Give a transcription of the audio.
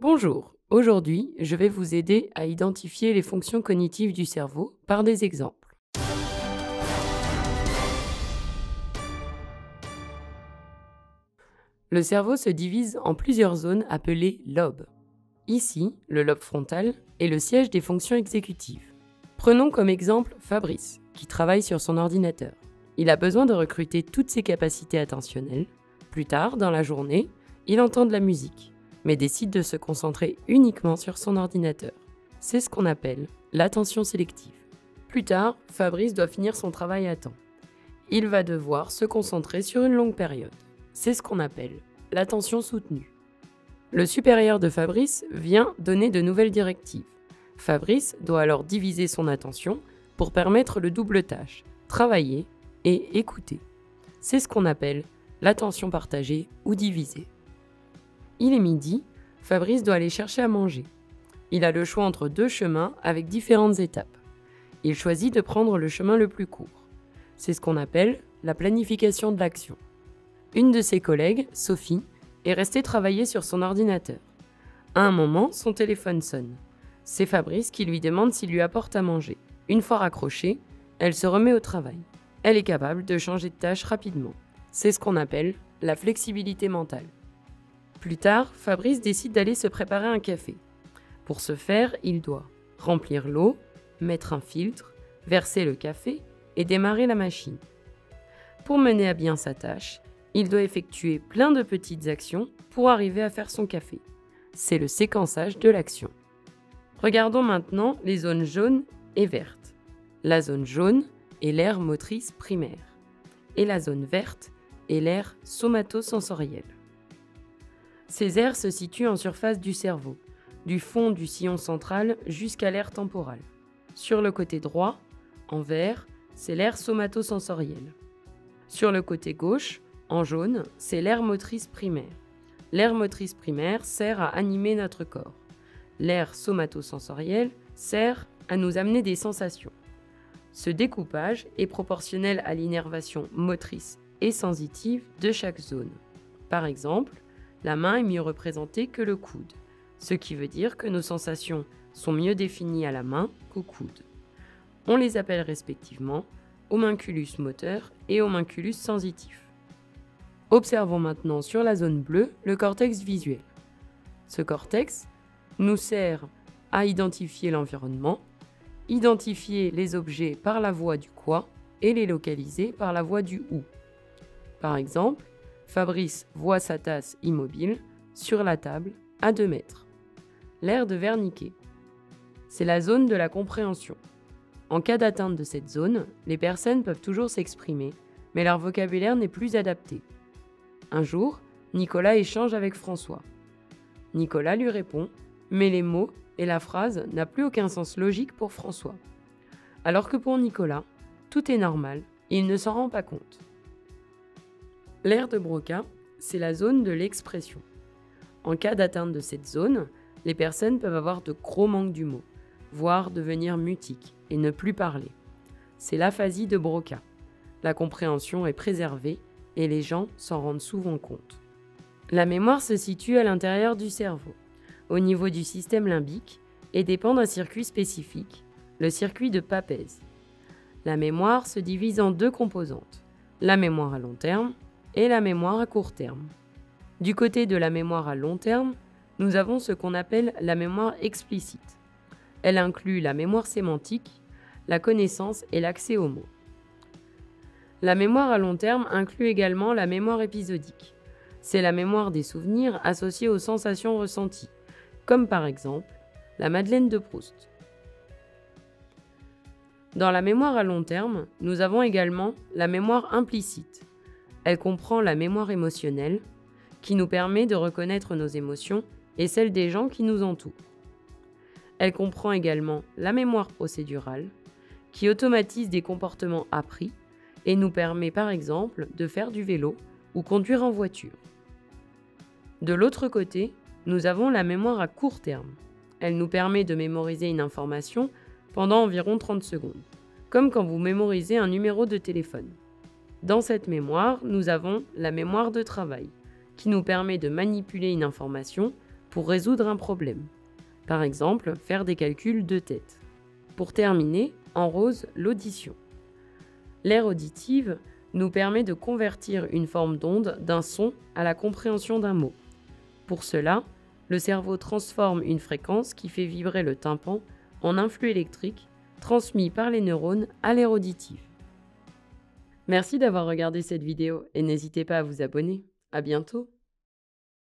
Bonjour, aujourd'hui je vais vous aider à identifier les fonctions cognitives du cerveau par des exemples. Le cerveau se divise en plusieurs zones appelées lobes. Ici, le lobe frontal est le siège des fonctions exécutives. Prenons comme exemple Fabrice, qui travaille sur son ordinateur. Il a besoin de recruter toutes ses capacités attentionnelles. Plus tard, dans la journée, il entend de la musique, mais décide de se concentrer uniquement sur son ordinateur. C'est ce qu'on appelle l'attention sélective. Plus tard, Fabrice doit finir son travail à temps. Il va devoir se concentrer sur une longue période. C'est ce qu'on appelle l'attention soutenue. Le supérieur de Fabrice vient donner de nouvelles directives. Fabrice doit alors diviser son attention pour permettre le double tâche, travailler et écouter. C'est ce qu'on appelle l'attention partagée ou divisée. Il est midi, Fabrice doit aller chercher à manger. Il a le choix entre deux chemins avec différentes étapes. Il choisit de prendre le chemin le plus court. C'est ce qu'on appelle la planification de l'action. Une de ses collègues, Sophie, est restée travailler sur son ordinateur. À un moment, son téléphone sonne. C'est Fabrice qui lui demande s'il lui apporte à manger. Une fois raccrochée, elle se remet au travail. Elle est capable de changer de tâche rapidement. C'est ce qu'on appelle la flexibilité mentale. Plus tard, Fabrice décide d'aller se préparer un café. Pour ce faire, il doit remplir l'eau, mettre un filtre, verser le café et démarrer la machine. Pour mener à bien sa tâche, il doit effectuer plein de petites actions pour arriver à faire son café. C'est le séquençage de l'action. Regardons maintenant les zones jaunes et vertes. La zone jaune est l'aire motrice primaire et la zone verte est l'aire somatosensorielle. Ces aires se situent en surface du cerveau, du fond du sillon central jusqu'à l'aire temporale. Sur le côté droit, en vert, c'est l'aire somatosensorielle. Sur le côté gauche, en jaune, c'est l'aire motrice primaire. L'aire motrice primaire sert à animer notre corps. L'aire somatosensorielle sert à nous amener des sensations. Ce découpage est proportionnel à l'innervation motrice et sensitive de chaque zone. Par exemple, la main est mieux représentée que le coude, ce qui veut dire que nos sensations sont mieux définies à la main qu'au coude. On les appelle respectivement homunculus moteur et homunculus sensitif. Observons maintenant sur la zone bleue le cortex visuel. Ce cortex nous sert à identifier l'environnement, identifier les objets par la voie du quoi et les localiser par la voie du où. Par exemple, Fabrice voit sa tasse immobile sur la table à 2 mètres. L'aire de Wernicke. C'est la zone de la compréhension. En cas d'atteinte de cette zone, les personnes peuvent toujours s'exprimer, mais leur vocabulaire n'est plus adapté. Un jour, Nicolas échange avec François. Nicolas lui répond, mais les mots et la phrase n'ont plus aucun sens logique pour François. Alors que pour Nicolas, tout est normal et il ne s'en rend pas compte. L'aire de Broca, c'est la zone de l'expression. En cas d'atteinte de cette zone, les personnes peuvent avoir de gros manques du mot, voire devenir mutiques et ne plus parler. C'est l'aphasie de Broca. La compréhension est préservée et les gens s'en rendent souvent compte. La mémoire se situe à l'intérieur du cerveau, au niveau du système limbique, et dépend d'un circuit spécifique, le circuit de Papez. La mémoire se divise en 2 composantes, la mémoire à long terme et la mémoire à court terme. Du côté de la mémoire à long terme, nous avons ce qu'on appelle la mémoire explicite. Elle inclut la mémoire sémantique, la connaissance et l'accès aux mots. La mémoire à long terme inclut également la mémoire épisodique. C'est la mémoire des souvenirs associés aux sensations ressenties, comme par exemple la Madeleine de Proust. Dans la mémoire à long terme, nous avons également la mémoire implicite. Elle comprend la mémoire émotionnelle, qui nous permet de reconnaître nos émotions et celles des gens qui nous entourent. Elle comprend également la mémoire procédurale, qui automatise des comportements appris et nous permet par exemple de faire du vélo ou conduire en voiture. De l'autre côté, nous avons la mémoire à court terme. Elle nous permet de mémoriser une information pendant environ 30 secondes, comme quand vous mémorisez un numéro de téléphone. Dans cette mémoire, nous avons la mémoire de travail, qui nous permet de manipuler une information pour résoudre un problème. Par exemple, faire des calculs de tête. Pour terminer, en rose, l'audition. L'aire auditive nous permet de convertir une forme d'onde d'un son à la compréhension d'un mot. Pour cela, le cerveau transforme une fréquence qui fait vibrer le tympan en un flux électrique transmis par les neurones à l'aire auditive. Merci d'avoir regardé cette vidéo et n'hésitez pas à vous abonner. À bientôt!